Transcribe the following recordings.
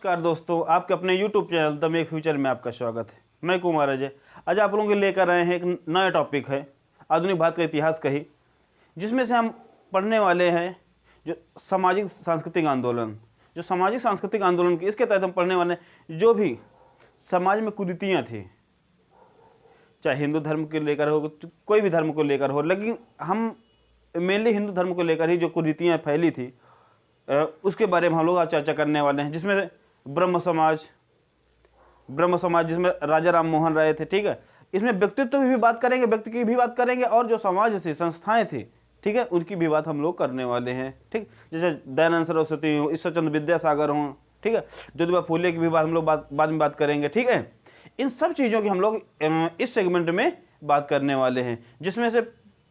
नमस्कार दोस्तों, आपके अपने YouTube channel the make future में आपका स्वागत है। मैं कुमार अजय आज आप लोगों के लेकर आए हैं एक नया टॉपिक है आधुनिक भारत का इतिहास का ही, जिसमें से हम पढ़ने वाले हैं जो सामाजिक सांस्कृतिक आंदोलन। जो सामाजिक सांस्कृतिक आंदोलन की इसके तहत हम पढ़ने वाले हैं जो भी समाज में कुरीतियाँ थी, चाहे हिंदू धर्म के लेकर हो, कोई भी धर्म को लेकर हो, लेकिन हम मेनली हिंदू धर्म को लेकर ही जो कुरीतियाँ फैली थी उसके बारे में हम लोग आज चर्चा करने वाले हैं। जिसमें ब्रह्म समाज जिसमें राजा राम मोहन राय थे, ठीक है। इसमें व्यक्तित्व की भी बात करेंगे, व्यक्ति की भी बात करेंगे, और जो समाज थी, संस्थाएं थी, ठीक है, उनकी भी बात हम लोग करने वाले हैं, ठीक। जैसे दयानंद सरस्वती हो, ईश्वर चंद्र विद्यासागर हों, ठीक है, ज्योतिबा फूले की भी बात हम लोग बाद में बात करेंगे, ठीक है। इन सब चीज़ों की हम लोग इस सेगमेंट में बात करने वाले हैं, जिसमें से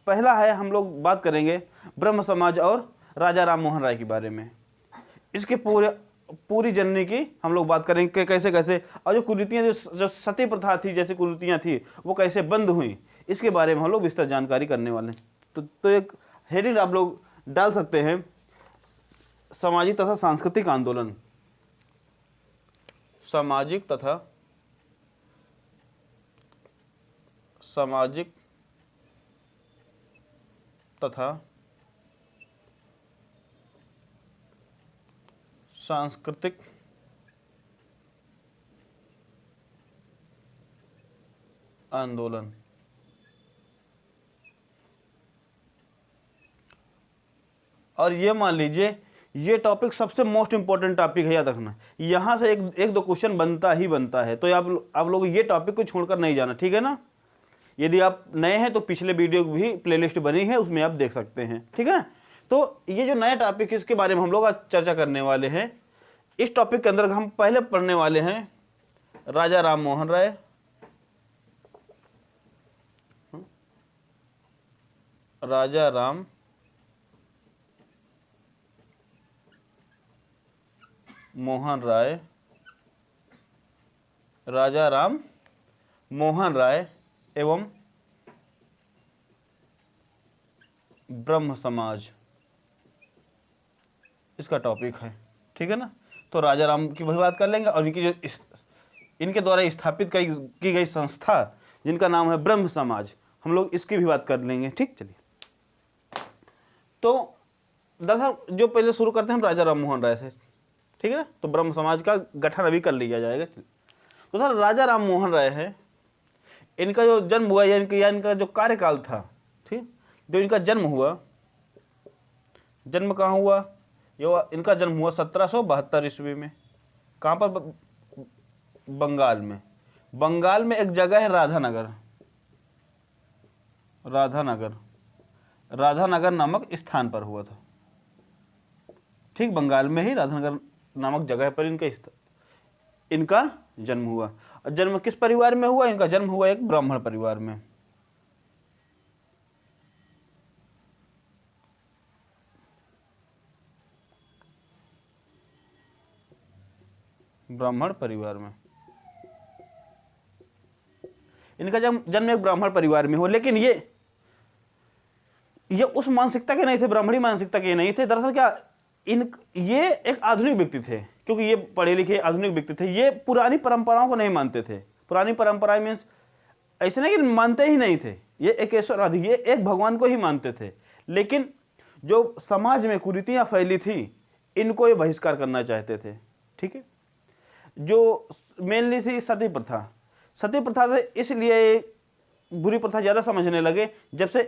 पहला है हम लोग बात करेंगे ब्रह्म समाज और राजा राम मोहन राय के बारे में। इसके पूरी जननी की हम लोग बात करेंगे कि कैसे कैसे, और जो कुरीतियाँ जो सती प्रथा थी, जैसी कुरीतियाँ थी वो कैसे बंद हुई, इसके बारे में हम लोग विस्तृत जानकारी करने वाले हैं। तो एक हेडिंग आप लोग डाल सकते हैं, सामाजिक तथा सांस्कृतिक आंदोलन। सामाजिक तथा सांस्कृतिक आंदोलन। और ये मान लीजिए ये टॉपिक सबसे मोस्ट इंपॉर्टेंट टॉपिक है, याद रखना। यहाँ से एक दो क्वेश्चन बनता ही बनता है, तो आप लोग ये टॉपिक को छोड़कर नहीं जाना, ठीक है ना। यदि आप नए हैं तो पिछले वीडियो की भी प्लेलिस्ट बनी है, उसमें आप देख सकते हैं, ठीक है ना। तो ये जो नया टॉपिक इसके बारे में हम लोग आज चर्चा करने वाले हैं। इस टॉपिक के अंदर हम पहले पढ़ने वाले हैं राजा राम मोहन राय, राजा राम मोहन राय, राजा राम मोहन राय एवं ब्रह्म समाज, इसका टॉपिक है, ठीक है ना। तो राजा राम की वही बात कर लेंगे, और इनकी जो इनके द्वारा स्थापित की गई संस्था जिनका नाम है ब्रह्म समाज, हम लोग इसकी भी बात कर लेंगे, ठीक। चलिए, तो दरअसल जो पहले शुरू करते हैं हम राजा राम मोहन राय से, ठीक है ना। तो ब्रह्म समाज का गठन अभी कर लिया जाएगा। तो सर राजा राम मोहन राय है, इनका जो जन्म हुआ या इनका जो कार्यकाल था, ठीक, जो इनका जन्म हुआ, जन्म कहाँ हुआ, इनका जन्म हुआ 1772 ईस्वी में। कहाँ पर? बंगाल में। बंगाल में एक जगह है राधानगर नामक स्थान पर हुआ था, ठीक। बंगाल में ही राधानगर नामक जगह पर इनका जन्म हुआ। और जन्म किस परिवार में हुआ? इनका जन्म हुआ एक ब्राह्मण परिवार में। ब्राह्मण परिवार में इनका जन्म एक ब्राह्मण परिवार में हुआ, लेकिन ये उस मानसिकता के नहीं थे, ब्राह्मणी मानसिकता के नहीं थे। दरअसल क्या ये एक आधुनिक व्यक्ति थे, क्योंकि ये पढ़े लिखे आधुनिक व्यक्ति थे। ये पुरानी परंपराओं को नहीं मानते थे। पुरानी परंपराएं मीन्स ऐसे नहीं कि मानते ही नहीं थे, ये एक ईश्वरवादी, ये एक भगवान को ही मानते थे। लेकिन जो समाज में कुरीतियां फैली थी, इनको ये बहिष्कार करना चाहते थे, ठीक है। जो मेनली थी सती प्रथा से इसलिए बुरी प्रथा ज़्यादा समझने लगे जब से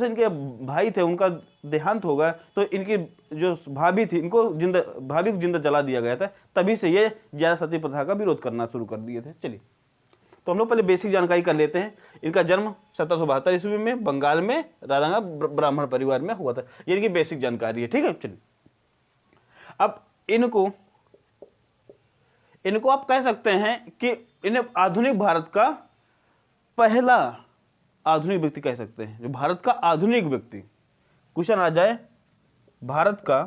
इनके भाई थे उनका देहांत हो गया, तो इनकी जो भाभी थी भाभी को जिंदा जला दिया गया था। तभी से ये ज़्यादा सती प्रथा का विरोध करना शुरू कर दिए थे। चलिए, तो हम लोग पहले बेसिक जानकारी कर लेते हैं। इनका जन्म 1772 ईस्वी में बंगाल में राधानगर ब्राह्मण परिवार में हुआ था। ये इनकी बेसिक जानकारी है, ठीक है। चलिए, अब इनको आप कह सकते हैं कि इन्हें आधुनिक भारत का पहला आधुनिक व्यक्ति कह सकते हैं, जो भारत का आधुनिक व्यक्ति। क्वेश्चन आ जाए, भारत का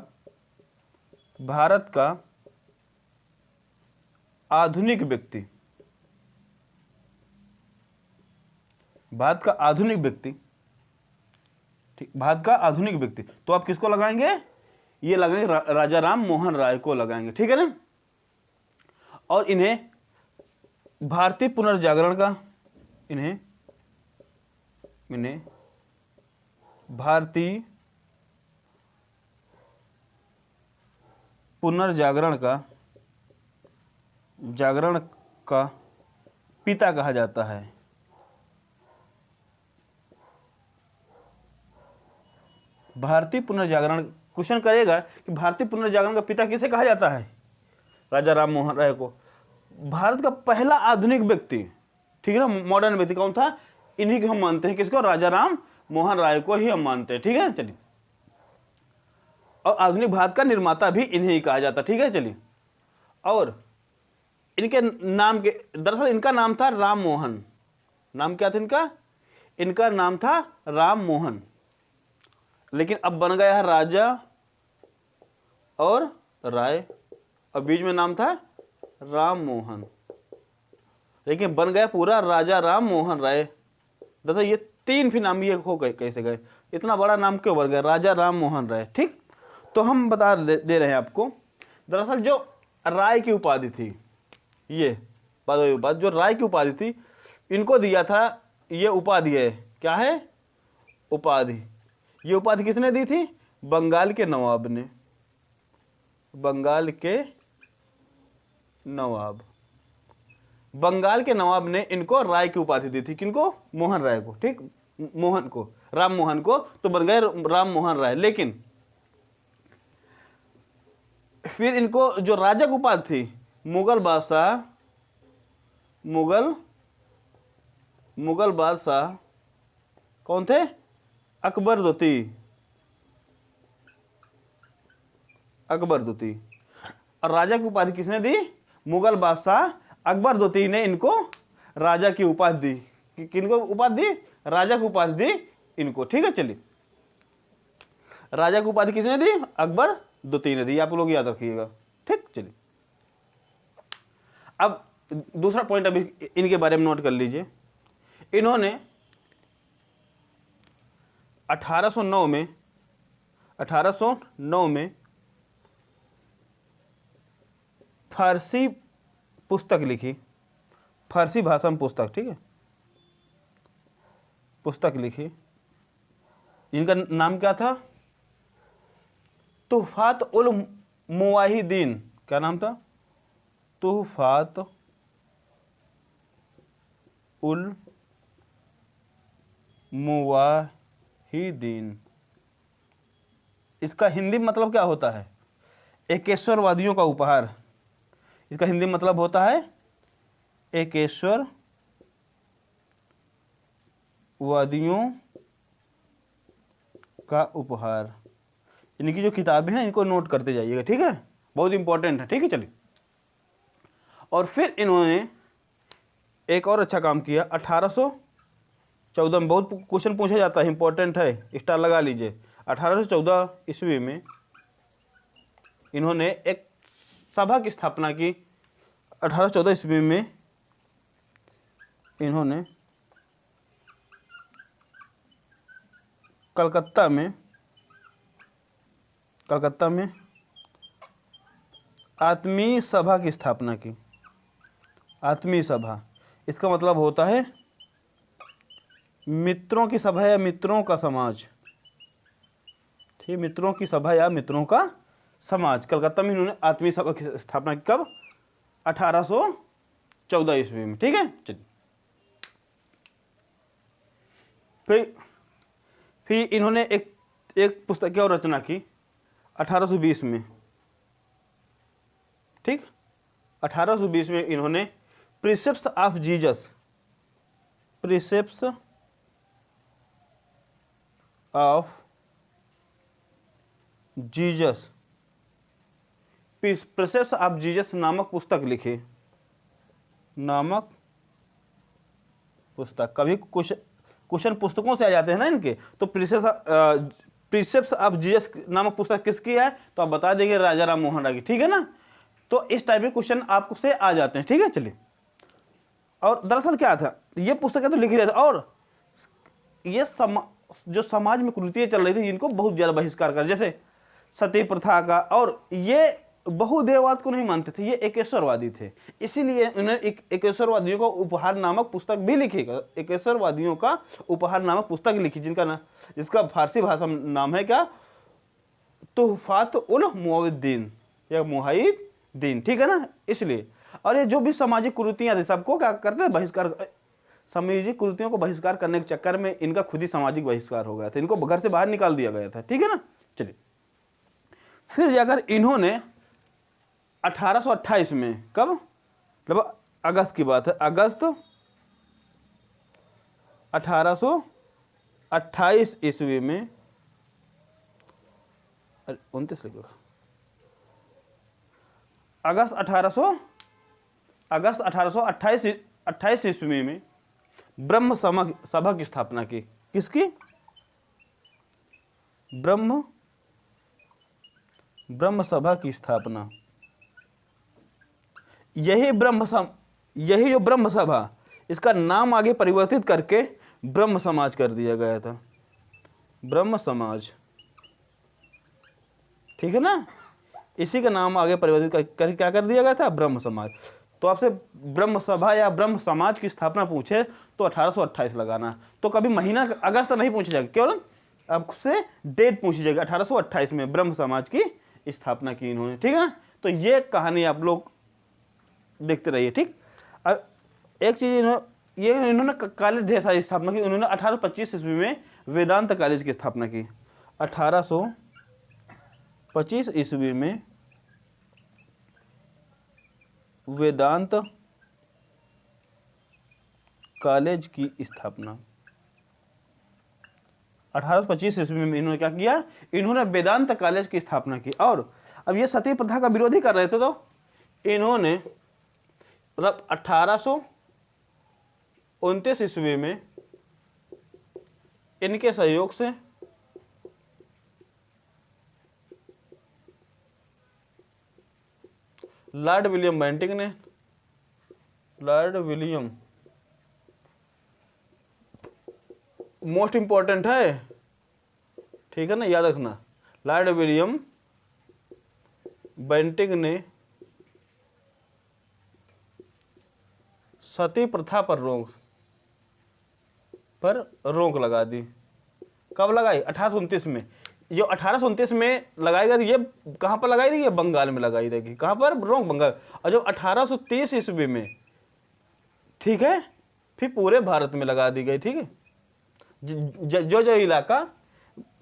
आधुनिक व्यक्ति, भारत का आधुनिक व्यक्ति, ठीक, भारत का आधुनिक व्यक्ति, तो आप किसको लगाएंगे? ये लगाएंगे राजा राम मोहन राय को लगाएंगे, ठीक है ना। और इन्हें भारतीय पुनर्जागरण का इन्हें भारतीय पुनर्जागरण का पिता कहा जाता है। भारतीय पुनर्जागरण, क्वेश्चन करेगा कि भारतीय पुनर्जागरण का पिता किसे कहा जाता है? राजा राम मोहन राय को। भारत का पहला आधुनिक व्यक्ति, ठीक है ना, मॉडर्न व्यक्ति कौन था? इन्हीं को हम मानते हैं, किसको? राजा राम मोहन राय को ही हम मानते हैं, ठीक है। चलिए, और आधुनिक भारत का निर्माता भी इन्हें ही कहा जाता, ठीक है। चलिए, और इनके नाम के, दरअसल इनका नाम था राम मोहन। नाम क्या था इनका? इनका नाम था राम मोहन, लेकिन अब बन गया है राजा और राय, और बीच में नाम था राम मोहन, लेकिन बन गया पूरा राजा राम मोहन राय। दरअसल ये तीन भी नाम ये हो गए, कैसे गए? इतना बड़ा नाम क्यों बन गया? राजा राम मोहन राय, ठीक। तो हम बता दे रहे हैं आपको, दरअसल जो राय की उपाधि थी, ये बात जो राय की उपाधि थी, इनको दिया था, ये उपाधि है, क्या है? उपाधि। ये उपाधि किसने दी थी? बंगाल के नवाब ने। बंगाल के नवाब ने इनको राय की उपाधि दी थी। किनको? मोहन राय को, ठीक, मोहन को, राम मोहन को, तो बन गए राम मोहन राय। लेकिन फिर इनको जो राजा की उपाधि थी, मुगल बादशाह कौन थे? अकबर दुती। और राजा की उपाधि किसने दी? मुगल बादशाह अकबर दुती ने इनको राजा की उपाधि दी। किनको उपाधि दी? राजा की उपाधि दी इनको, ठीक है। चलिए, राजा की उपाधि किसने दी? अकबर दुती ने दी, आप लोग याद रखिएगा, ठीक। चलिए, अब दूसरा पॉइंट अभी इनके बारे में नोट कर लीजिए। इन्होंने 1809 में फारसी पुस्तक लिखी, फारसी भाषा में पुस्तक, ठीक है, पुस्तक लिखी। इनका नाम क्या था? तुहफात उल मुवाहिदीन। क्या नाम था? तुहफात उल मुवाहिदीन। इसका हिंदी मतलब क्या होता है? एकेश्वरवादियों का उपहार। इसका हिंदी मतलब होता है एकेश्वरवादियों का उपहार। इनकी जो किताबें हैं इनको नोट करते जाइएगा, ठीक है, बहुत इंपॉर्टेंट है, ठीक है। चलिए, और फिर इन्होंने एक और अच्छा काम किया। 1814 में, बहुत क्वेश्चन पूछा जाता है, इंपॉर्टेंट है, स्टार लगा लीजिए। 1814 ईस्वी में इन्होंने एक सभा की स्थापना की। 1814 ईस्वी में इन्होंने कलकत्ता में आत्मीय सभा की स्थापना की। आत्मीय सभा, इसका मतलब होता है मित्रों की सभा या मित्रों का समाज, ठीक, मित्रों की सभा या मित्रों का समाज। कलकत्ता में इन्होंने आत्मीय सभा की स्थापना की। कब? 1814 ईस्वी में, ठीक है। चलिए, फिर इन्होंने एक पुस्तक की और रचना की 1820 में, ठीक। 1820 में इन्होंने precepts of Jesus, precepts of Jesus, precepts of Jesus नामक पुस्तक लिखी। नामक पुस्तक, कभी क्वेश्चन पुस्तकों से आ जाते हैं ना इनके, तो प्रिसेप्ट्स ऑफ जीसस नामक पुस्तक किसकी है? तो आप बता देंगे राजा राम मोहन राय की, ठीक है ना। तो इस टाइप के क्वेश्चन आपसे आ जाते हैं, ठीक है। चलिए, और दरअसल क्या था, ये पुस्तकें तो लिखी रहती, और ये जो समाज में कुरीतियाँ चल रही थी, इनको बहुत ज़्यादा बहिष्कार कर, जैसे सती प्रथा का, और ये बहुदेववाद को नहीं मानते थे, ये एकेश्वरवादी थे। इसीलिए उन्होंने एकेश्वरवादियों का उपहार नामक पुस्तक भी लिखी, एकेश्वरवादियों का उपहार नामक पुस्तक लिखी, जिसका फारसी भाषा में नाम है क्या, तुहफात उल मुवद्दीन या मुहाइद्दीन, ठीक है ना। इसलिए और ये जो भी सामाजिक कुरीतियां थी सबको क्या करते थे, बहिष्कार, सामाजिक कुरीतियों को बहिष्कार करने के चक्कर में इनका खुद ही सामाजिक बहिष्कार हो गया था, इनको घर से बाहर निकाल दिया गया था, ठीक है ना। चलिए फिर जाकर इन्होंने 1828 में, कब, मतलब अगस्त की बात है, अगस्त 1828 ईस्वी में, 29 लिखोगा, अगस्त 1828 ईस्वी में ब्रह्म सभा की स्थापना की। किसकी? ब्रह्म सभा की स्थापना। यही जो ब्रह्म सभा, इसका नाम आगे परिवर्तित करके ब्रह्म समाज कर दिया गया था, ब्रह्म समाज, ठीक है ना। इसी का नाम आगे परिवर्तित कर क्या कर दिया गया था, ब्रह्म समाज। तो आपसे ब्रह्म सभा या ब्रह्म समाज की स्थापना पूछे तो 1828 लगाना, तो कभी महीना अगस्त नहीं पूछा जाएगा, केवल आपसे डेट पूछी जाएगी। 1828 में ब्रह्म समाज की स्थापना की इन्होंने, ठीक है ना। तो ये कहानी आप लोग देखते रहिए, ठीक। अब एक चीज इन्होंने कॉलेज ढेर सारी स्थापना की। उन्होंने 1825 ईस्वी में वेदांत कॉलेज की स्थापना की। 1825 ईस्वी में वेदांत कॉलेज की स्थापना। 1825 ईस्वी में इन्होंने क्या किया, इन्होंने वेदांत कॉलेज की स्थापना की। और अब ये सती प्रथा का विरोधी कर रहे थे, तो इन्होंने मतलब 1829 ईस्वी में इनके सहयोग से लॉर्ड विलियम बेंटिंक ने, लॉर्ड विलियम मोस्ट इंपॉर्टेंट है, ठीक है ना, याद रखना, लॉर्ड विलियम बेंटिंक ने सती प्रथा पर रोक लगा दी। कब लगाई? 1829 में। जो 1829 में लगाई गई, ये कहाँ पर लगाई थी? ये बंगाल में लगाई थी। कहाँ पर? रोक, बंगाल। और जब 1830 ईस्वी में, ठीक है, फिर पूरे भारत में लगा दी गई, ठीक है। जो इलाका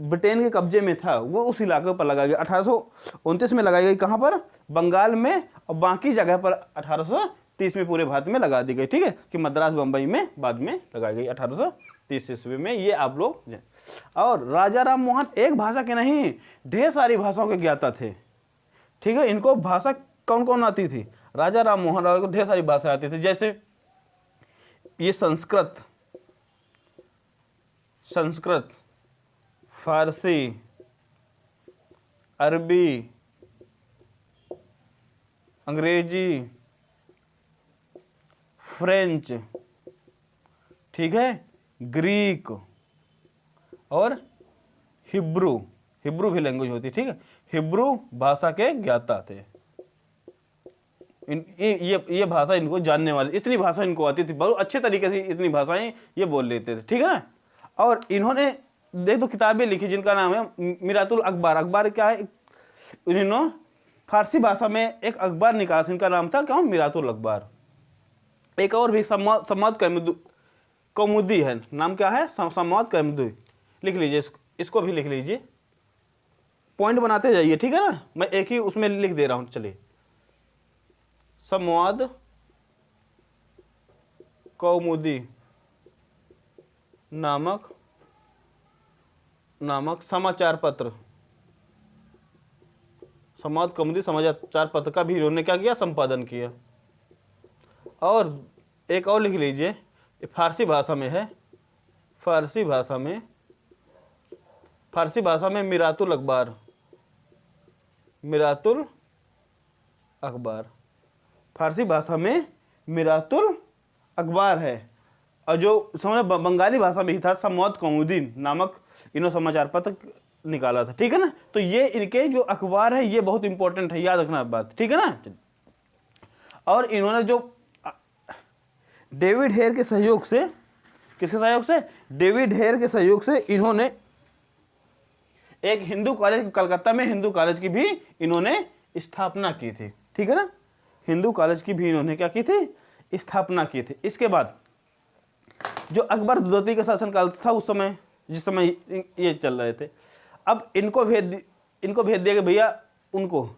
ब्रिटेन के कब्जे में था वो उस इलाके पर लगाई गई। 1829 में लगाई गई, कहाँ पर? बंगाल में। और बाकी जगह पर 1830 में पूरे भारत में लगा दी गई, ठीक है, कि मद्रास बम्बई में बाद में लगाई गई 1830 ईस्वी में। ये आप लोग। और राजा राम मोहन एक भाषा के नहीं, ढेर सारी भाषाओं के ज्ञाता थे, ठीक है। इनको भाषा कौन कौन आती थी? राजा राम मोहन राय को ढेर सारी भाषा आती थी, जैसे ये संस्कृत, फारसी, अरबी, अंग्रेजी, फ्रेंच, ठीक है, ग्रीक और हिब्रू भी लैंग्वेज होती है, ठीक है। हिब्रू भाषा के ज्ञाता थे। ये भाषा इनको जानने वाले, इतनी भाषा इनको आती थी, बहुत अच्छे तरीके से इतनी भाषाएं ये बोल लेते थे, ठीक है ना। और इन्होंने देख दो किताबें लिखी जिनका नाम है मिरातुल अखबार। अखबार क्या है? इन्होंने फारसी भाषा में एक अखबार निकाला था, इनका नाम था क्या? मिरातुल अखबार। एक और भी सम्मत कौमुदी है, नाम क्या है? सम्मत कौमुदी। लिख लीजिए, इसको भी लिख लीजिए, पॉइंट बनाते जाइए, ठीक है ना। मैं एक ही उसमें लिख दे रहा हूं, चलिए। सम्मत कौमुदी नामक समाचार पत्र, सम्मत कौमुदी समाचार पत्र का भी इन्होंने क्या किया? संपादन किया। और एक और लिख लीजिए, फारसी भाषा में है, फारसी भाषा में मिरातुल अखबार, फारसी भाषा में मिरातुल अखबार है। और जो समझ बंगाली भाषा में ही था, सम्मत कौमुदी नामक इन्होंने समाचार पत्र निकाला था, ठीक है ना। तो ये इनके जो अखबार है ये बहुत इंपॉर्टेंट है, याद रखना बात, ठीक है ना। और इन्होंने जो डेविड हेयर के सहयोग से, किसके सहयोग से, डेविड हेयर के सहयोग से इन्होंने एक हिंदू कॉलेज, कलकत्ता में हिंदू कॉलेज की भी इन्होंने स्थापना की थी, ठीक है ना। हिंदू कॉलेज की भी इन्होंने क्या की थी, स्थापना की थी। इसके बाद जो अकबर द्वितीय का शासनकाल था उस समय, जिस समय ये चल रहे थे, अब इनको भेज दिया कि भैया उनको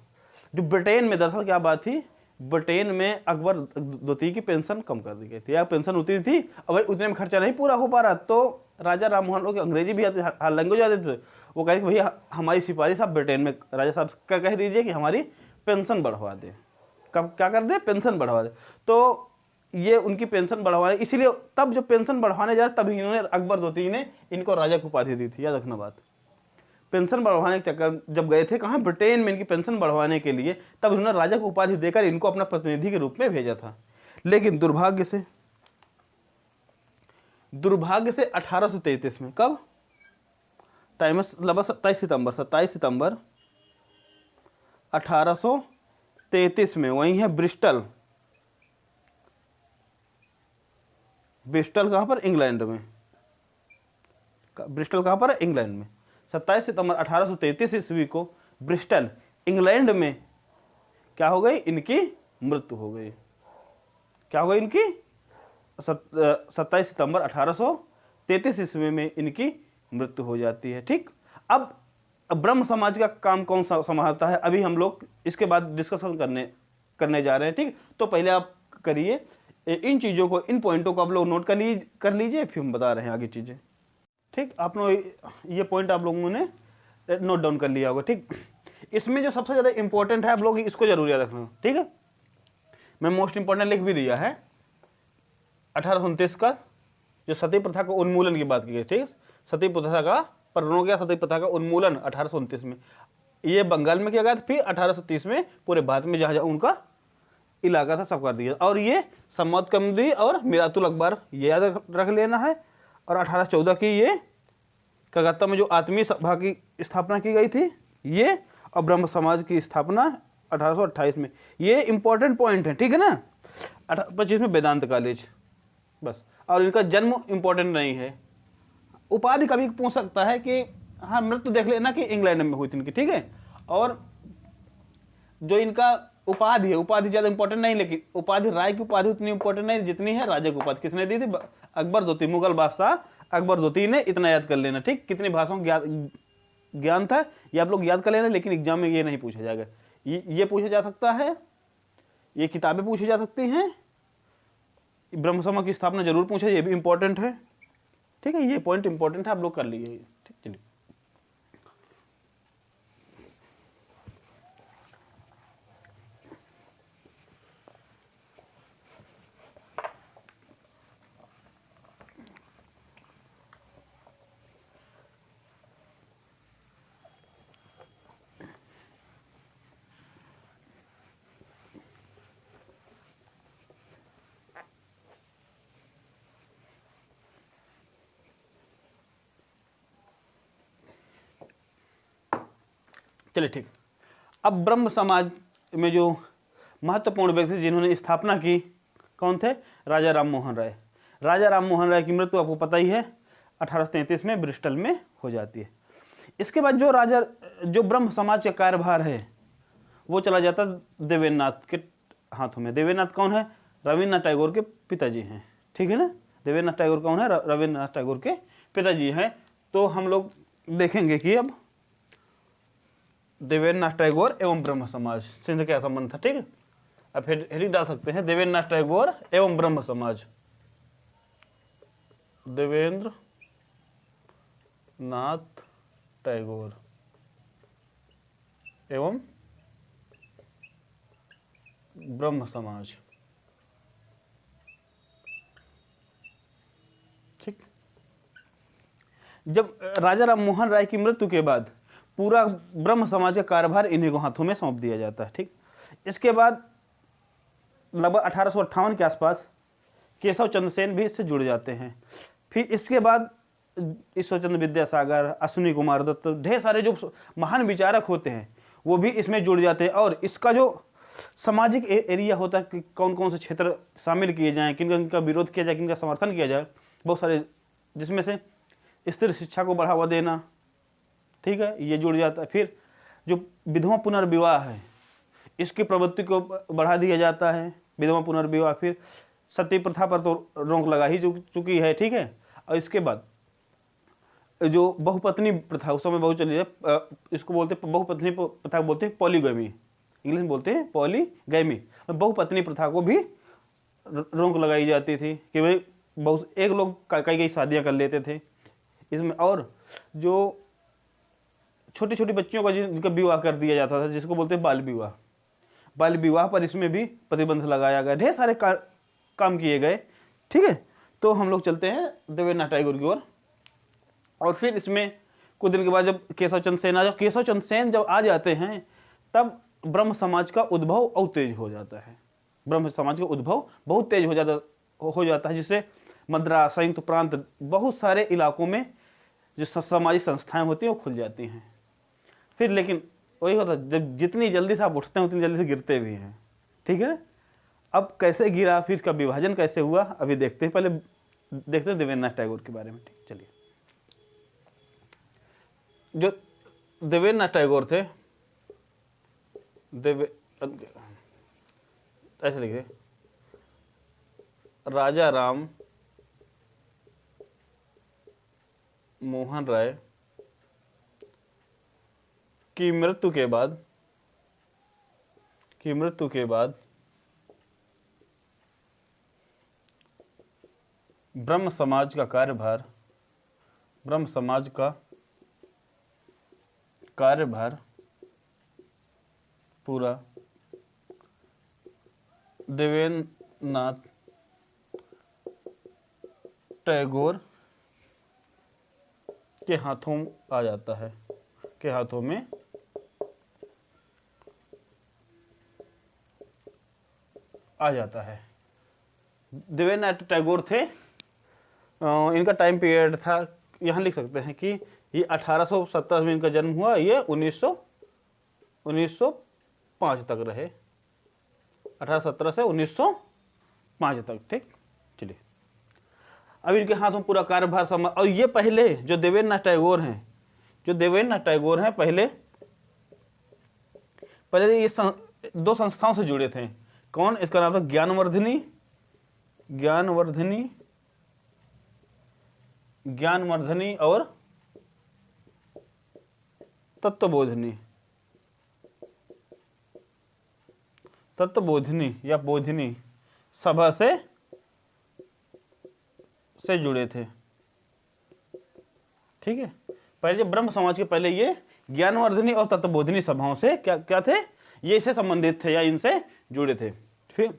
जो ब्रिटेन में, दरअसल क्या बात थी, ब्रिटेन में अकबर द्वितीय की पेंशन कम कर दी गई थी, या पेंशन होती थी, अब भाई उतने में खर्चा नहीं पूरा हो पा रहा, तो राजा राम मोहन लोग अंग्रेजी भी आते, लैंग्वेज आते थे, वो कहे कि भैया हमारी सिफारिश आप ब्रिटेन में राजा साहब का कह दीजिए कि हमारी पेंशन बढ़वा दे। कब क्या कर दे, पेंशन बढ़वा दे। तो ये उनकी पेंशन बढ़वाने, इसीलिए तब जब पेंशन बढ़वाने जा तब इन्होंने, अकबर द्वितीय ने इनको राजा की उपाधि दी थी, याद रखना बात। पेंशन बढ़वाने के चक्कर जब गए थे कहाँ, ब्रिटेन में, इनकी पेंशन बढ़वाने के लिए, तब इन्होंने राजा को उपाधि देकर इनको अपना प्रतिनिधि के रूप में भेजा था। लेकिन दुर्भाग्य से 1833 में, कब, टाइम लगभग 27 सितंबर 1833 में, वही है ब्रिस्टल कहाँ पर, इंग्लैंड में। ब्रिस्टल कहाँ पर है, इंग्लैंड में। 27 सितंबर 1833 ईस्वी को ब्रिस्टल इंग्लैंड में क्या हो गई, इनकी मृत्यु हो गई। क्या हो गई इनकी, 27 सितंबर 1833 ईस्वी में इनकी मृत्यु हो जाती है, ठीक। अब ब्रह्म समाज का काम कौन सा संभालता है, अभी हम लोग इसके बाद डिस्कशन करने जा रहे हैं, ठीक। तो पहले आप करिए इन चीज़ों को, इन पॉइंटों को आप लोग नोट कर लीजिए, फिर हम बता रहे हैं आगे चीज़ें, ठीक। आप लोग ये पॉइंट आप लोगों ने नोट डाउन कर लिया होगा, ठीक। इसमें जो सबसे ज़्यादा इंपॉर्टेंट है आप लोग इसको जरूर याद रखना, ठीक है। मैं मोस्ट इंपॉर्टेंट लिख भी दिया है। 1829 का जो सती प्रथा का उन्मूलन की बात की गई, ठीक। सती प्रथा का हो गया, सती प्रथा का उन्मूलन 1829 में, ये बंगाल में किया गया था। फिर 1830 में पूरे भारत में जहाँ जहाँ उनका इलाका था सब कर दिया। और ये सम्मत कमदी और मिरातुल अखबार, ये याद रख लेना है। और 1814 की ये कलकत्ता में जो आत्मीय सभा की स्थापना की गई थी ये, और ब्रह्म समाज की स्थापना 1828 में। ये इंपॉर्टेंट पॉइंट है, ठीक है ना। 25 में वेदांत कॉलेज, बस। और इनका जन्म इंपॉर्टेंट नहीं है, उपाधि कभी पूछ सकता है कि हाँ, मृत्यु देख लेना कि इंग्लैंड में हुई थी इनकी, ठीक है। और जो इनका उपाधि है, उपाधि ज्यादा इंपॉर्टेंट नहीं, लेकिन उपाधि, राय की उपाधि उतनी इंपॉर्टेंट नहीं जितनी है राजा की उपाधि। किसने दी थी, अकबर द्वितीय, मुगल बादशाह अकबर द्वितीय ने। इतना याद कर लेना, ठीक। कितनी भाषाओं ज्ञान था ये आप लोग याद कर लेना, लेकिन एग्जाम में ये नहीं पूछा जाएगा। ये पूछा जा सकता है, ये किताबें पूछी जा सकती हैं, ब्रह्म समाज की स्थापना जरूर पूछा, ये भी इंपॉर्टेंट है, ठीक है। ये पॉइंट इंपॉर्टेंट है, आप लोग कर लीजिए, ठीक। चलिए चलिए, ठीक। अब ब्रह्म समाज में जो महत्वपूर्ण व्यक्ति जिन्होंने स्थापना की, कौन थे, राजा राम मोहन राय। राजा राम मोहन राय की मृत्यु आपको पता ही है 1833 में ब्रिस्टल में हो जाती है। इसके बाद जो ब्रह्म समाज का कार्यभार है वो चला जाता देवेंद्रनाथ के हाथों में। देवेंद्रनाथ कौन है, रविन्द्रनाथ टैगोर के पिताजी हैं, ठीक है ना। देवेंद्रनाथ टैगोर कौन है, रविन्द्रनाथ टैगोर के पिताजी हैं। तो हम लोग देखेंगे कि अब देवेंद्रनाथ टैगोर एवं ब्रह्म समाज से क्या संबंध था, ठीक है। अब हेडिंग डाल सकते हैं, देवेंद्रनाथ टैगोर एवं ब्रह्म समाज। देवेंद्र नाथ टैगोर एवं ब्रह्म समाज, ठीक। जब राजा राम मोहन राय की मृत्यु के बाद पूरा ब्रह्म समाज का कार्यभार इन्हीं को हाथों में सौंप दिया जाता है, ठीक। इसके बाद लगभग 1858 के आसपास केशव चंद्र सेन भी इससे जुड़ जाते हैं। फिर इसके बाद ईश्वरचंद्र विद्यासागर, अश्विनी कुमार दत्त, ढेर सारे जो महान विचारक होते हैं वो भी इसमें जुड़ जाते हैं। और इसका जो सामाजिक एरिया होता है कि कौन कौन से क्षेत्र शामिल किए जाएं, किनका किनका विरोध किया जाए, किनका समर्थन किया जाए, बहुत सारे, जिसमें से स्त्री शिक्षा को बढ़ावा देना, ठीक है, ये जुड़ जाता है। फिर जो विधवा पुनर्विवाह है इसकी प्रवृत्ति को बढ़ा दिया जाता है, विधवा पुनर्विवाह। फिर सती प्रथा पर तो रोक लगा ही चुकी है, ठीक है। और इसके बाद जो बहुपत्नी प्रथा उस समय बहुत चली है, इसको बोलते हैं बहुपत्नी प्रथा, बोलते हैं पॉलीगैमी, इंग्लिश में बोलते हैं पॉलीगैमी। बहुपत्नी प्रथा को भी रोक लगाई जाती थी कि भाई बहुत एक लोग कई कई शादियां कर लेते थे इसमें। और जो छोटी छोटी बच्चियों का जिनका विवाह कर दिया जाता था, जिसको बोलते हैं बाल विवाह, बाल विवाह पर इसमें भी प्रतिबंध लगाया गया। ढेर सारे काम किए गए, ठीक है। तो हम लोग चलते हैं देवेंद्रनाथ टैगोर की ओर। और फिर इसमें कुछ दिन के बाद जब केशव चंद्र सेन जब आ जाते हैं, तब ब्रह्म समाज का उद्भव और तेज हो जाता है। ब्रह्म समाज का उद्भव बहुत तेज हो जाता है, जिससे मद्रास, संयुक्त प्रांत, बहुत सारे इलाकों में जो सामाजिक संस्थाएं होती हैं वो खुल जाती हैं। फिर लेकिन वही होता है, जब जितनी जल्दी से आप उठते हैं उतनी जल्दी से गिरते भी हैं, ठीक है। अब कैसे गिरा, फिर इसका विभाजन कैसे हुआ, अभी देखते हैं। पहले देखते हैं देवेंद्रनाथ टैगोर के बारे में, ठीक। चलिए, जो देवेंद्रनाथ टैगोर थे, ऐसे लिखे, राजा राम मोहन राय की मृत्यु के बाद ब्रह्म समाज का कार्यभार पूरा देवेंद्रनाथ टैगोर के हाथों आ जाता है, के हाथों में आ जाता है। देवेंद्रनाथ टैगोर थे, इनका टाइम पीरियड था, यहाँ लिख सकते हैं कि ये 1870 में इनका जन्म हुआ, ये 1905 तक रहे, 1817 से 1905 तक, ठीक। चलिए, अब इनके हाथों पूरा कार्यभार संभाल। और ये पहले जो देवेंद्रनाथ टैगोर हैं, पहले ये दो संस्थाओं से जुड़े थे। कौन? इसका नाम था ज्ञानवर्धनी और तत्वबोधिनी या बोधिनी सभा से जुड़े थे, ठीक है। पहले जब ब्रह्म समाज के पहले ये ज्ञानवर्धनी और तत्वबोधिनी सभाओं से क्या थे, ये इससे संबंधित थे या इनसे जुड़े थे। फिर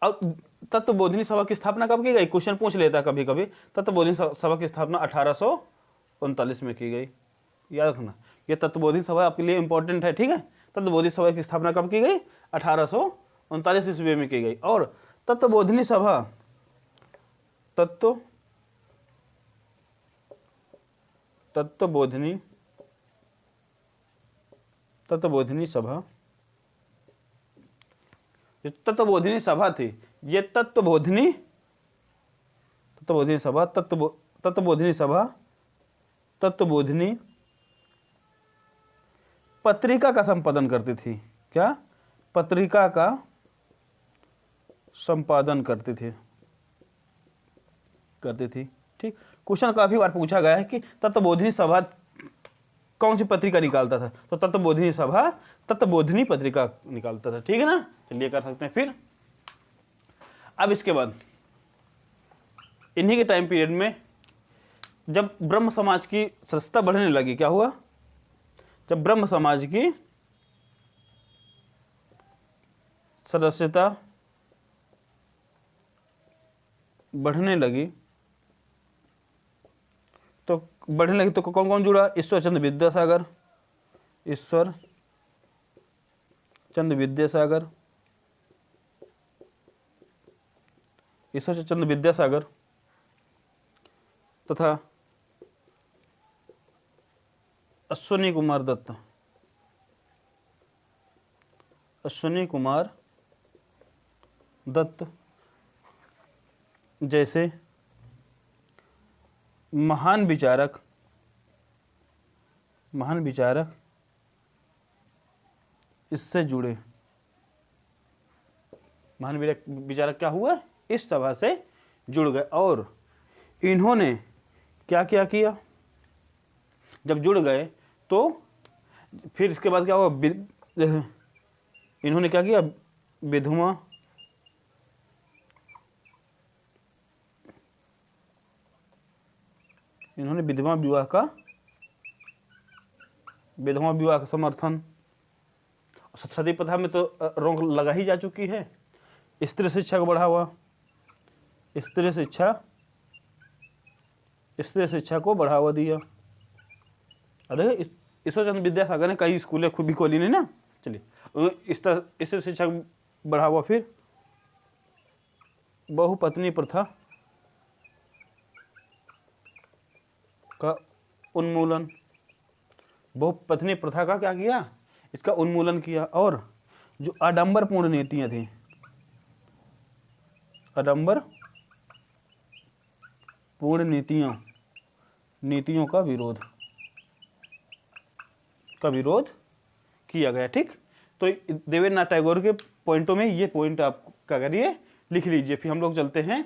अब तत्वबोधिनी सभा की स्थापना कब की गई? क्वेश्चन पूछ लेता कभी कभी। तत्वबोधिनी सभा की स्थापना 1839 में की गई, याद रखना। ये तत्वबोधिनी सभा आपके लिए इंपॉर्टेंट है, ठीक है। तत्वबोधिनी सभा की स्थापना कब की गई? 1839 ईस्वी में की गई। और तत्वबोधिनी सभा तत्वबोधिनी सभा, जो तत्वबोधिनी सभा थी, ये तत्वबोधिनी पत्रिका का संपादन करती थी। क्या? पत्रिका का संपादन करती थी, ठीक। क्वेश्चन काफी बार पूछा गया है कि तत्वबोधिनी सभा कौन सी पत्रिका निकालता था, तो तत्वबोधिनी सभा तत्वबोधिनी पत्रिका निकालता था, ठीक है ना। चलिए कर सकते हैं। फिर अब इसके बाद इन्हीं के टाइम पीरियड में जब ब्रह्म समाज की सदस्यता बढ़ने लगी, क्या हुआ? जब ब्रह्म समाज की सदस्यता बढ़ने लगी तो कौन कौन जुड़ा? ईश्वरचंद्र विद्यासागर, तथा अश्विनी कुमार दत्त, अश्विनी कुमार दत्त जैसे महान विचारक इससे जुड़े। महान विचारक क्या हुआ, इस सभा से जुड़ गए। और इन्होंने क्या क्या किया, जब जुड़ गए तो फिर इसके बाद क्या हुआ, इन्होंने क्या किया, विधवा विवाह का समर्थन। सती प्रथा में तो रोक लगा ही जा चुकी है। स्त्री शिक्षा को बढ़ावा, स्त्री शिक्षा को बढ़ावा दिया। अरे ईश्वरचंद्र विद्यासागर ने कई स्कूलें खुद भी खोली नहीं ना। चलिए इस तरह स्त्री शिक्षा को बढ़ावा। फिर बहुपत्नी प्रथा का उन्मूलन, बहुपत्नी प्रथा का क्या किया, इसका उन्मूलन किया। और जो आडंबरपूर्ण नीतियां थी, आडंबरपूर्ण नीतियों का विरोध किया गया। ठीक, तो देवेंद्रनाथ टैगोर के पॉइंटों में ये पॉइंट आप क्या करिए, लिख लीजिए। फिर हम लोग चलते हैं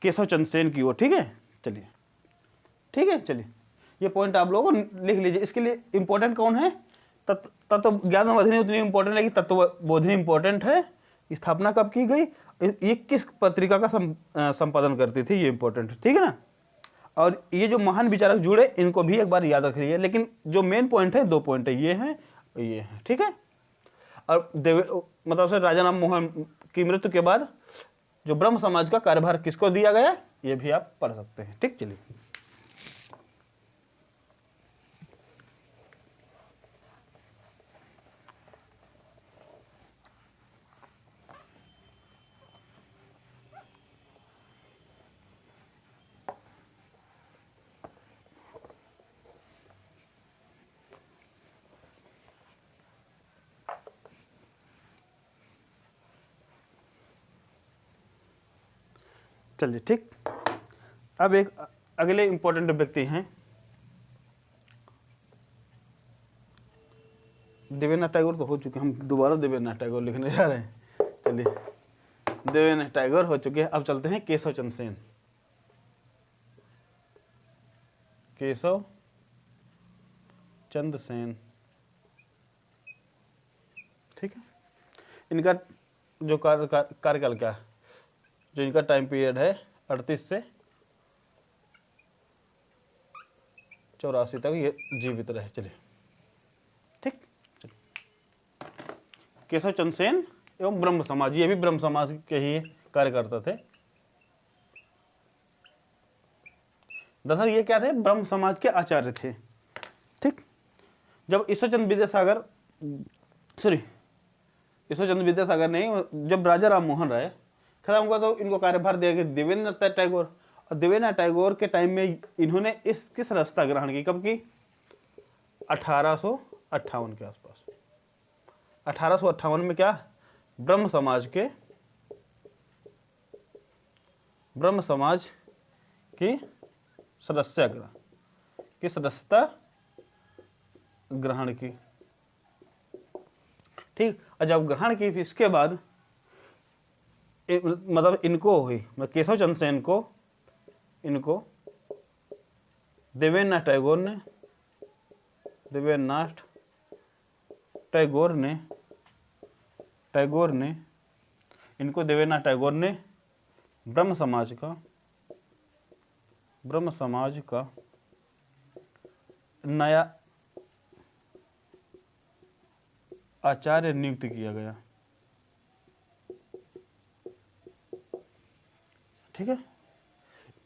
केशव चंद्र सेन की ओर। ठीक है, चलिए ये पॉइंट आप लोगों को लिख लीजिए। इसके लिए इंपॉर्टेंट कौन है, तत्व ज्ञानवर्धिनी उतनी इंपॉर्टेंट है कि तत्वबोधिनी इंपॉर्टेंट है। स्थापना कब की गई, ये किस पत्रिका का संपादन करती थी, ये इंपॉर्टेंट है। ठीक है ना। और ये जो महान विचारक जुड़े, इनको भी एक बार याद रख लीजिए। लेकिन जो मेन पॉइंट है, 2 पॉइंट है, ये है। ठीक है। और मतलब से राजा राम मोहन की मृत्यु के बाद जो ब्रह्म समाज का कार्यभार किसको दिया गया, ये भी आप पढ़ सकते हैं। ठीक, चलिए ठीक। अब एक अगले इंपॉर्टेंट व्यक्ति हैं देवेंद्रनाथ टैगोर। तो हो चुके, हम दोबारा देवेंद्रनाथ टैगोर लिखने जा रहे हैं। चलिए देवेंद्रनाथ टैगोर हो चुके हैं। अब चलते हैं केशव चंद्र सेन। केशव चंद्र सेन, ठीक है। इनका जो कार्यकाल क्या है, जो इनका टाइम पीरियड है 38 से 84 तक ये जीवित रहे। चलिए ठीक, केशव चंद्र सेन एवं ब्रह्म समाज, ये भी ब्रह्म समाज के ही कार्यकर्ता थे। दरअसल ये क्या थे, ब्रह्म समाज के आचार्य थे। ठीक, जब ईश्वरचंद्र विद्यासागर नहीं, जब राजा राम मोहन राय खत्म हुआ तो इनको कार्यभार दिया गया देवेंद्रनाथ टैगोर। और देवेंद्रनाथ टैगोर के टाइम में इन्होंने किस रास्ता ग्रहण की, कब की, 1858 के आसपास। 1858 में क्या, ब्रह्म समाज की सदस्यता ग्रहण की। ठीक, और जब ग्रहण की फिर इसके बाद मतलब इनको हुई, मतलब केशव चंद्र सेन को, इनको देवेंद्रनाथ टैगोर ने ब्रह्म समाज का नया आचार्य नियुक्त किया गया। ठीक है,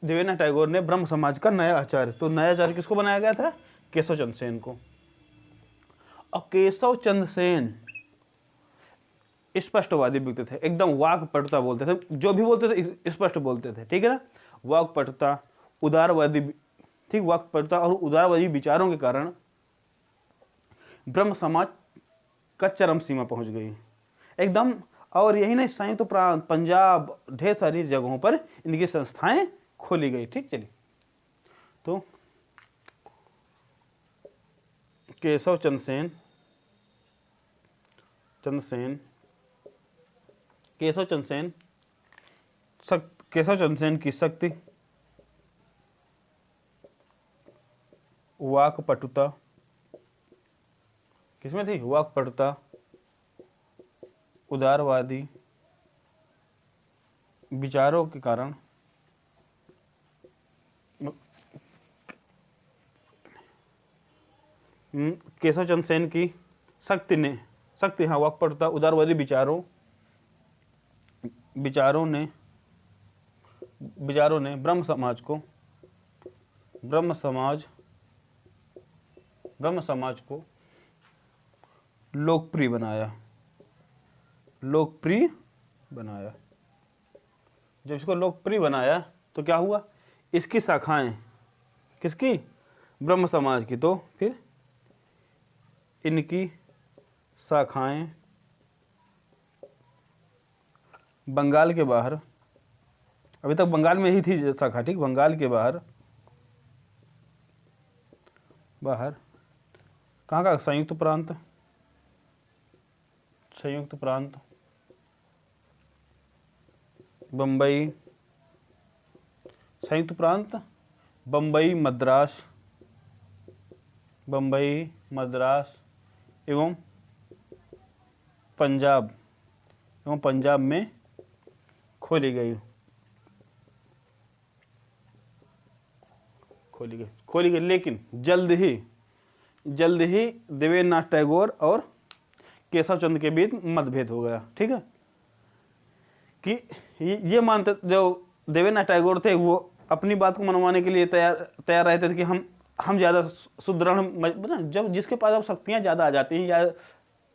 देवेंद्रनाथ टैगोर ने ब्रह्म समाज का नया आचार्य, तो नया आचार्य किसको बनाया गया था, केशव चंद्र सेन को। और केशव चंद्र सेन स्पष्टवादी व्यक्ति थे, एकदम वाक्पटुता बोलते थे, जो भी बोलते थे स्पष्ट बोलते थे। ठीक है ना, वाक्पटुता, उदारवादी, ठीक, वाक्पटुता और उदारवादी विचारों के कारण ब्रह्म समाज का चरम सीमा पहुंच गई एकदम। और यही नहीं, संयुक्त प्रांत, पंजाब, ढेर सारी जगहों पर इनकी संस्थाएं खोली गई। ठीक, चलिए, तो केशव चंद्र सेन की शक्ति, वाक्पटुता, किसमें थी? वाक्पटुता, उदारवादी विचारों के कारण केशव चंद्र सेन की शक्ति, हाँ, वाक्पटुता, उदारवादी विचारों ने ब्रह्म समाज को लोकप्रिय बनाया। जब इसको लोकप्रिय बनाया तो क्या हुआ? इसकी शाखाएं, किसकी? ब्रह्म समाज की। तो फिर इनकी शाखाएं बंगाल के बाहर, अभी तक बंगाल में ही थी शाखा, ठीक, बंगाल के बाहर कहाँ का? संयुक्त प्रांत, बम्बई, संयुक्त प्रांत, बम्बई, मद्रास एवं पंजाब में खोली गई। लेकिन जल्द ही देवेंद्रनाथ टैगोर और केशव चंद्र के बीच मतभेद हो गया। ठीक है, कि ये मानते, जो देवेंद्रनाथ टैगोर थे वो अपनी बात को मनवाने के लिए तैयार रहते थे कि हम ज़्यादा सुदृढ़, जब जिसके पास अब शक्तियाँ ज़्यादा आ जाती हैं या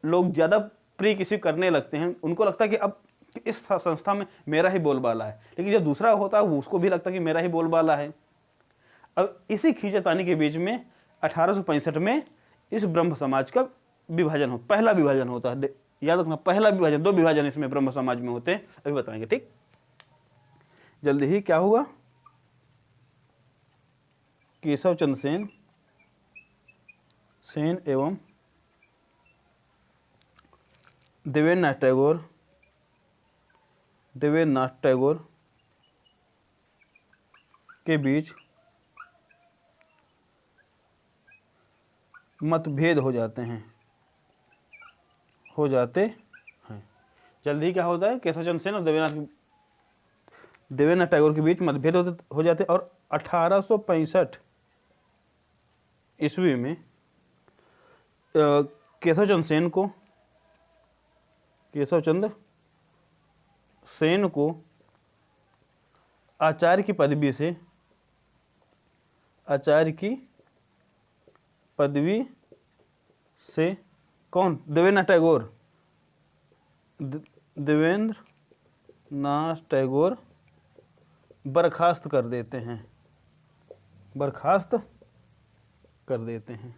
लोग ज़्यादा प्रिय किसी करने लगते हैं, उनको लगता है कि अब इस संस्था में मेरा ही बोलबाला है। लेकिन जब दूसरा होता है उसको भी लगता है कि मेरा ही बोलबाला है। अब इसी खींचतानी के बीच में 1865 में इस ब्रह्म समाज का पहला विभाजन होता है। याद रखना, पहला विभाजन, 2 विभाजन इसमें ब्रह्म समाज में होते हैं, अभी बताएंगे। ठीक, जल्दी ही क्या हुआ? केशव चंद्र सेन एवं देवेंद्रनाथ टैगोर के बीच मतभेद हो जाते हैं। जल्दी ही क्या होता है? केशव चंद्र सेन और देवेंद्रनाथ टैगोर के बीच मतभेद हो जाते हैं और 1865 ईस्वी में केशव चंद्र सेन को आचार्य की पदवी से कौन? देवेंद्रनाथ टैगोर बर्खास्त कर देते हैं।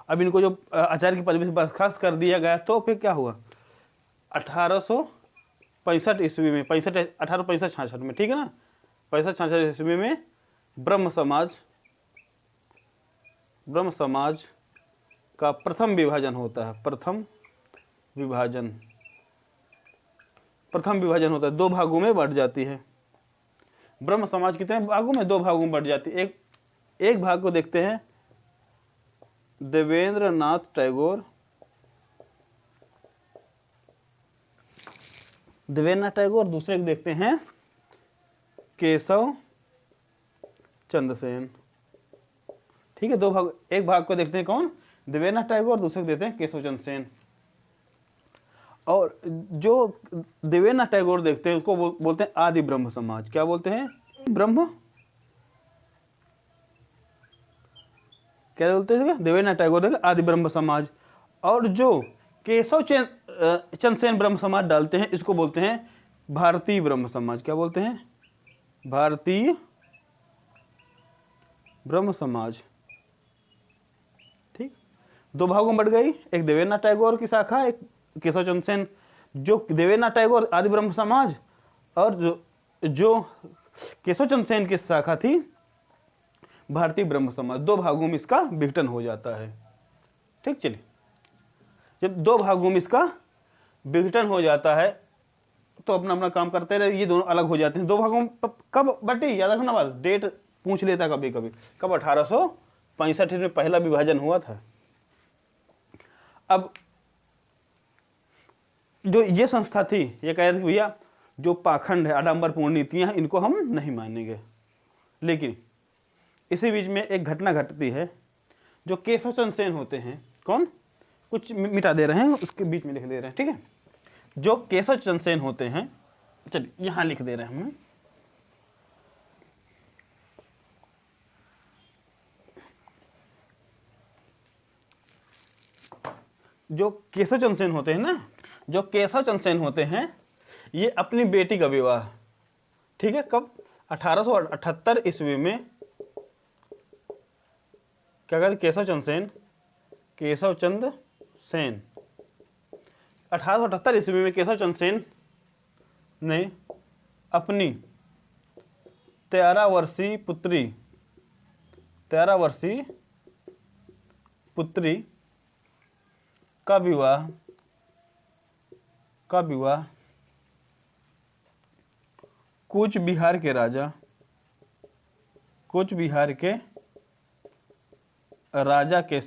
अब इनको जो आचार्य की पदवी से बर्खास्त कर दिया गया तो फिर क्या हुआ? 1865 ईस्वी में, 1865-66 में, ठीक है ना, 65-66 ईस्वी में ब्रह्म समाज का प्रथम विभाजन होता है। प्रथम विभाजन होता है, 2 भागों में बढ़ जाती है। ब्रह्म समाज कितने भागों में? 2 भागों में बढ़ जाती है। एक भाग को देखते हैं देवेंद्रनाथ टैगोर, दूसरे को देखते हैं केशव चंद्र सेन। ठीक है, 2 भाग, एक भाग को देखते हैं कौन? देवेंद्रनाथ टैगोर, दूसरे को देखते हैं केशव चंद्र सेन। और जो देवेंद्रनाथ टैगोर देखते हैं उसको बोलते हैं आदि ब्रह्म समाज। क्या बोलते हैं? क्या बोलते हैं? देवेंद्रनाथ टैगोर देखते आदि ब्रह्म समाज। और जो केशव चंद्र सेन ब्रह्म समाज डालते हैं इसको बोलते हैं भारतीय ब्रह्म समाज। क्या बोलते हैं? भारतीय ब्रह्म समाज, ठीक, दो भागों में बढ़ गई, एक देवेंद्रनाथ टैगोर की शाखा, एक केशव चंद्र सेन। जो देवेंद्रनाथ टैगोर आदि ब्रह्म समाज और जो केशव चंद्र सेन की शाखा थी भारतीय ब्रह्म समाज, दो भागों में इसका विघटन हो जाता है। ठीक, चलिए, जब दो भागों में इसका विघटन हो जाता है तो अपना अपना काम करते रहे, ये दोनों अलग हो जाते हैं। दो भागों में कब बटी, याद रखना बात, डेट पूछ लेता कभी कभी, कब 1865 में पहला विभाजन हुआ था। अब जो ये संस्था थी ये कह रही थी भैया जो पाखंड है, आडंबरपूर्ण नीतियां, इनको हम नहीं मानेंगे। लेकिन इसी बीच में एक घटना घटती है, जो केशव चंद्र सेन होते हैं, कौन, कुछ मिटा दे रहे हैं, उसके बीच में लिख दे रहे हैं, ठीक है। जो केशव चंद्र सेन होते हैं, चलिए यहां लिख दे रहे हैं हम, जो केशव चंद्र सेन होते हैं ना, जो केशव चंद्र सेन होते हैं, ये अपनी बेटी का विवाह, ठीक है, कब, 1878 ईस्वी में, क्या कहते, केशव चंद्र सेन 1878 ईस्वी में केशव चंद्र सेन ने अपनी 13 वर्षीय पुत्री का विवाह कूच बिहार के राजा के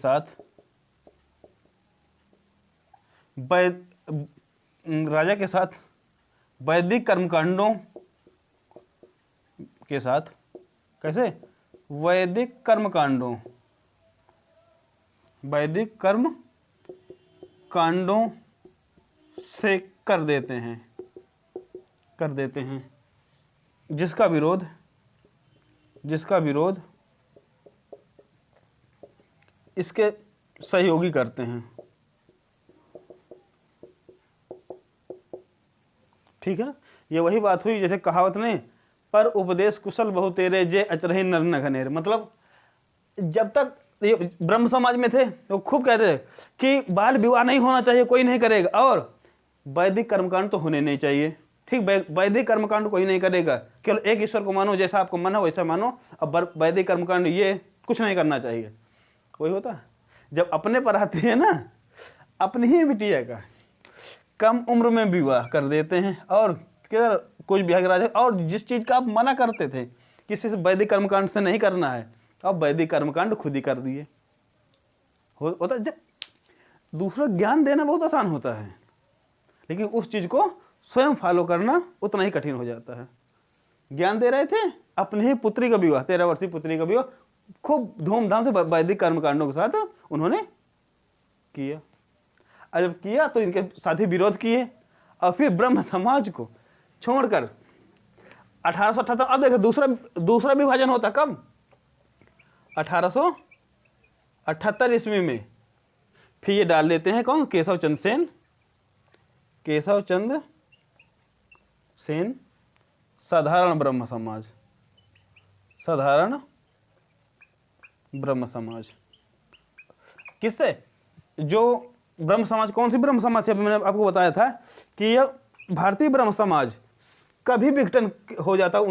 साथ वैदिक कर्मकांडों के साथ, कैसे, वैदिक कर्मकांडों से कर देते हैं, जिसका विरोध इसके सहयोगी करते हैं। ठीक है, ये वही बात हुई जैसे कहावत ने, पर उपदेश कुशल बहु तेरे जे अचरहि नर न घनेर। मतलब जब तक ये ब्रह्म समाज में थे तो खूब कहते थे कि बाल विवाह नहीं होना चाहिए, कोई नहीं करेगा, और वैदिक कर्मकांड तो होने नहीं चाहिए। ठीक, वैदिक कर्मकांड कोई नहीं करेगा, केवल एक ईश्वर को मानो, जैसा आपको माना वैसा मानो, अब वैदिक कर्मकांड ये कुछ नहीं करना चाहिए। वही होता है जब अपने पर आती है ना, अपनी ही बिटिया का कम उम्र में विवाह कर देते हैं, और क्या कुछ बिहार राजा, और जिस चीज का आप मना करते थे किसी से वैदिक कर्मकांड से नहीं करना है, अब वैदिक कर्मकांड खुद ही कर दिए। होता जब दूसरा ज्ञान देना बहुत आसान होता है, लेकिन उस चीज को स्वयं फॉलो करना उतना ही कठिन हो जाता है। ज्ञान दे रहे थे, अपनी ही पुत्री का विवाह, 13 वर्षीय पुत्री का विवाह खूब धूमधाम से वैदिक कर्मकांडों के साथ उन्होंने किया। और जब किया तो इनके साथी विरोध किए, और फिर ब्रह्म समाज को छोड़कर 1878, अब देखो दूसरा विभाजन होता कब, 1878 ईस्वी में। फिर ये डाल लेते हैं कौन, केशव चंद्र सेन साधारण ब्रह्म समाज। किससे, जो ब्रह्म समाज, कौन सी ब्रह्म समाज से, अभी मैंने आपको बताया था कि यह भारतीय ब्रह्म समाज का भी विघटन हो जाता है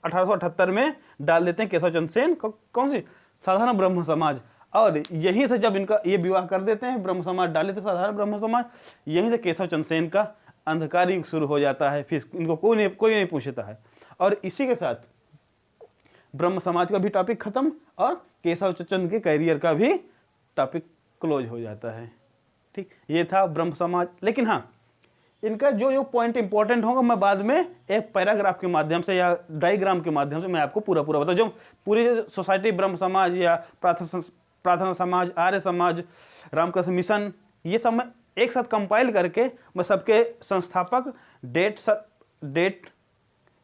1878 में, डाल देते हैं केशव चंद्र सेन, कौन सी, साधारण ब्रह्म समाज। और यहीं से जब इनका ये विवाह कर देते हैं, ब्रह्म समाज डाल देते हैं साधारण ब्रह्म समाज, यहीं से केशव चंद्र सेन का अंधकार युग शुरू हो जाता है। फिर इनको कोई नहीं पूछता है, और इसी के साथ ब्रह्म समाज का भी टॉपिक खत्म, और केशव चंद्र के कैरियर का भी टॉपिक क्लोज हो जाता है। ठीक, ये था ब्रह्म समाज। लेकिन हाँ, इनका जो पॉइंट इंपॉर्टेंट होगा मैं बाद में एक पैराग्राफ के माध्यम से या डायग्राम के माध्यम से मैं आपको पूरा बताऊं। जो पूरी सोसाइटी ब्रह्म समाज या प्रार्थना समाज, आर्य समाज, रामकृष्ण मिशन, ये सब मैं एक साथ कंपाइल करके मैं सबके संस्थापक, डेट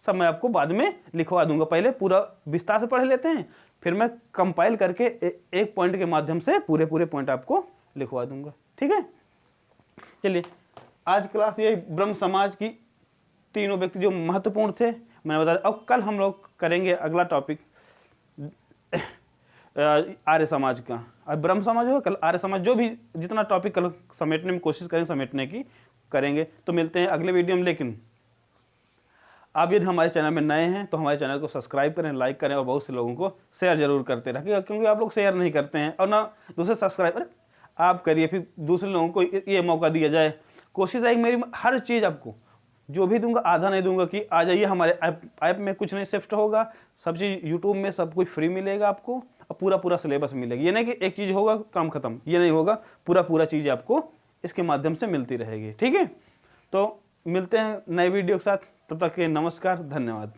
सब मैं आपको बाद में लिखवा दूंगा। पहले पूरा विस्तार से पढ़ लेते हैं, फिर मैं कंपाइल करके एक पॉइंट के माध्यम से पूरे पॉइंट आपको लिखवा दूंगा। ठीक है, चलिए आज क्लास ये ब्रह्म समाज की तीनों व्यक्ति जो महत्वपूर्ण थे मैंने बताया। अब कल हम लोग करेंगे अगला टॉपिक, आर्य समाज का, और ब्रह्म समाज हो, कल आर्य समाज, जो भी जितना टॉपिक कल समेटने में कोशिश करें, समेटने की करेंगे। तो मिलते हैं अगले वीडियो में। लेकिन आप यदि हमारे चैनल में नए हैं तो हमारे चैनल को सब्सक्राइब करें, लाइक करें और बहुत से लोगों को शेयर जरूर करते रहिए, क्योंकि आप लोग शेयर नहीं करते हैं और ना दूसरे सब्सक्राइबर आप करिए, फिर दूसरे लोगों को ये मौका दिया जाए। कोशिश रहेगी मेरी, हर चीज़ आपको जो भी दूंगा आधा नहीं दूंगा कि आ जाइए हमारे ऐप में, कुछ नहीं शिफ्ट होगा, सब चीज़ यूट्यूब में सब कुछ फ्री मिलेगा आपको, और पूरा सिलेबस मिलेगा। ये नहीं कि एक चीज़ होगा काम खत्म, ये नहीं होगा, पूरा चीज़ आपको इसके माध्यम से मिलती रहेगी। ठीक है, तो मिलते हैं नए वीडियो के साथ, तब तक के नमस्कार, धन्यवाद।